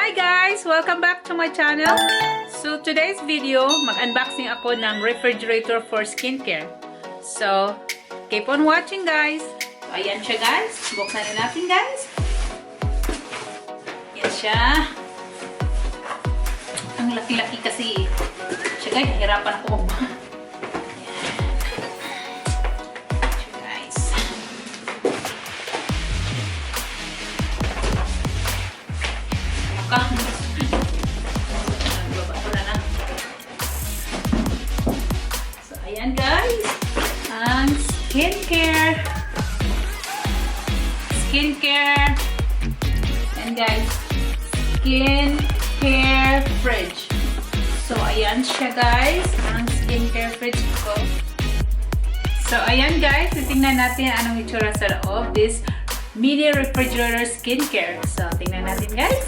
Hi guys! Welcome back to my channel. So today's video, mag-unboxing ako ng refrigerator for skincare. So, keep on watching guys. So, ayan siya guys. Buksan na natin guys. Ayan siya. Ang laki-laki kasi. Siya guys, nahirapan ako. So, ayan guys, ang skincare and guys, skincare fridge. So, ayan siya guys, ang skincare fridge ko. So, ayan guys, titingnan natin anong itsura sa loob this mini refrigerator skincare. So, tingnan natin guys.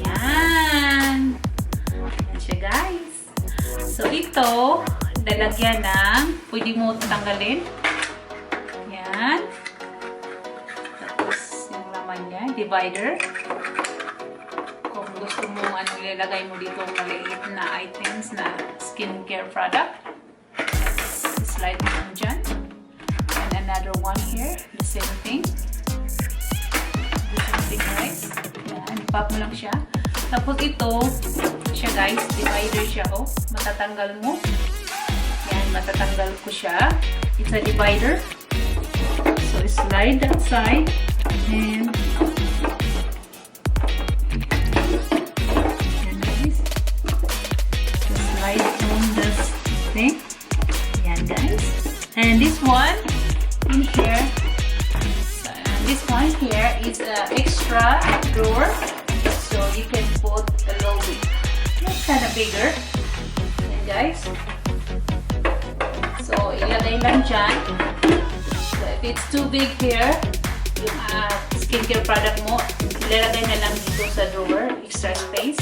Ayan. Ayan siya guys. So, ito, lalagyan ng, pwede mo tanggalin. Ayan. Tapos, yung laman niya, divider. Kung gusto mo, ilalagay mo dito maliit na items na skincare product. Slide mo lang dyan. And another one here, the same thing. The same thing guys. Ayan, pop mo lang siya. Tapos ito, siya guys, divider siya, oh. Matatanggal mo. Yan, matatanggal ko siya. It's a divider. So, slide that side. And, yan guys. So, slide on this thing. Yan guys. And this one, in here, this one here is an extra drawer. So you can put a little bit, it's kind of bigger. Ayan guys. So ilagay lang dyan. So if it's too big here, yung skincare product mo, ilalagay na lang dito sa drawer, extra space.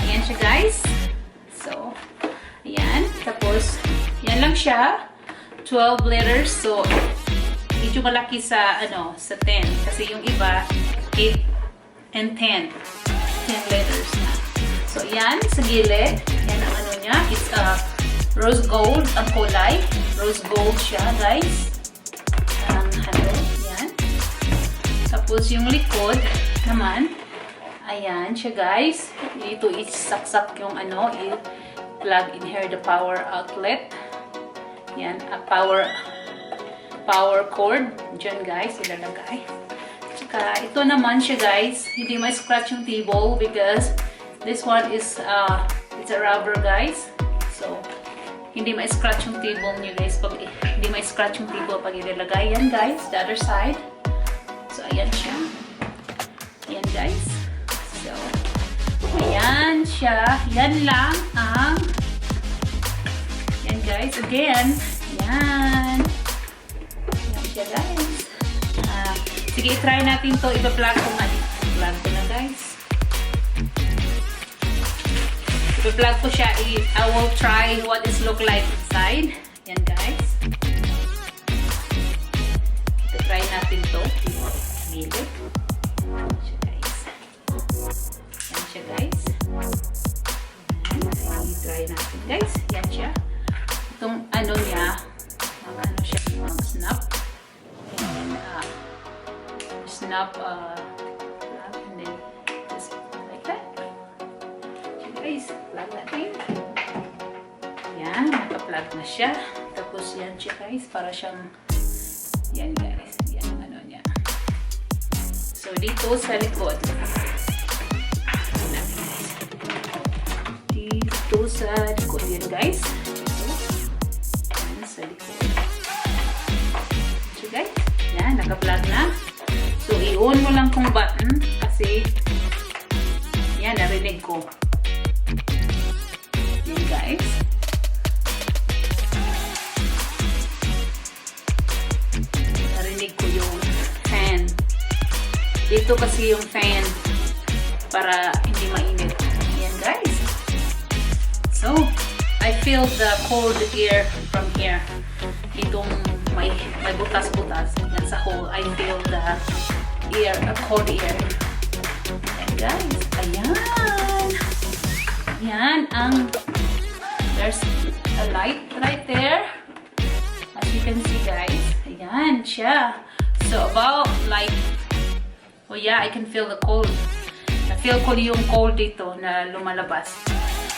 Ayan siya guys. So, ayan. Tapos, yan lang siya. 12 liters. So, medyo malaki sa, sa 10. Kasi yung iba, 8 and 10. 10 liters na. So, yan, sa gilid. Yan ang niya. It's rose gold ang kulay. Rose gold siya, guys. Ang yan. Tapos, yung likod naman, ayan siya, guys. Dito, isaksak yung i-plug in here the power outlet. Yan, a power cord. Diyan, guys, ilalagay. Tsaka, ito naman siya guys, hindi ma-scratch yung table because this one is, it's a rubber guys. So, hindi ma-scratch yung table niyo guys. Hindi ma-scratch yung table pag ilalagay. Yan guys, the other side. So, ayan siya. Ayan guys. So, ayan siya. Yan lang ang, yan guys, again. Yan. Yan siya guys. Sige, try natin to. Ipa-plug ko nga dito. Plug ko na, guys. Ipa-plug ko siya. I will try what it look like inside. Yan, guys. Try natin to. Gilid. Yan siya, guys. Yan siya, guys. Yan. I-try natin, guys. Yan siya. Itong niya, siya, mag-snap. And, snap and then just like that. So guys, plug that in. Yan, naka-plug na siya. Tapos yan siya guys, para siyang yan guys, yan ang niya. So dito sa likod. Dito sa likod yan guys. Yan sa likod. So guys, yan, naka-plug na. So, i-on mo lang kung button kasi yan, narinig ko. Yan, guys. Narinig ko yung fan. Dito kasi yung fan para hindi mainit. Yan, guys. So, I feel the cold air from here. Itong may butas-butas. Yan sa hole, I feel the air, a cold air. Yan guys. Ayan. Ayan there's a light right there. As you can see, guys. Ayan siya. So about like, oh yeah, I can feel the cold. Na-feel ko yung cold dito na lumalabas.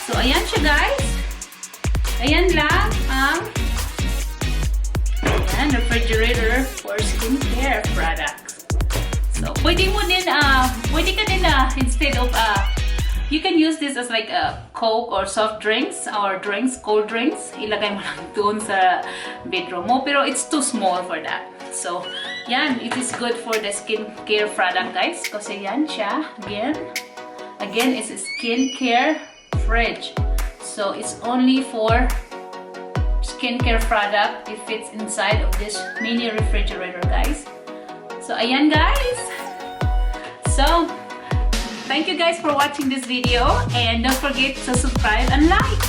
So ayan siya, guys. Ayan lang ang refrigerator for skincare products. So pwede ka din instead of you can use this as like a Coke or soft drinks or cold drinks. Ilagay mo lang doon sa bedroom mo. Pero it's too small for that. So, yan. It is good for the skincare product, guys. Kasi yan siya. Again, it's a skincare fridge. So, it's only for skincare product if it's inside of this mini refrigerator, guys. So, ayan, guys. So, thank you guys for watching this video, and don't forget to subscribe and like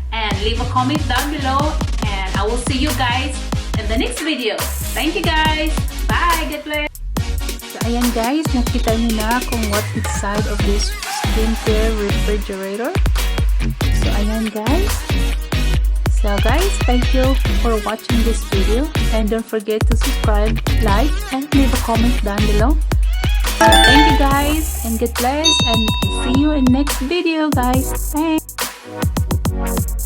and leave a comment down below, and I will see you guys in the next video. Thank you guys. Bye. Get blessed. So ayan guys, nakita niyo na kung what's inside of this skincare refrigerator. So ayan guys. So guys, thank you for watching this video, and don't forget to subscribe, like, and leave a comment down below. Thank you guys, and get blessed, and see you in next video, guys. Thanks.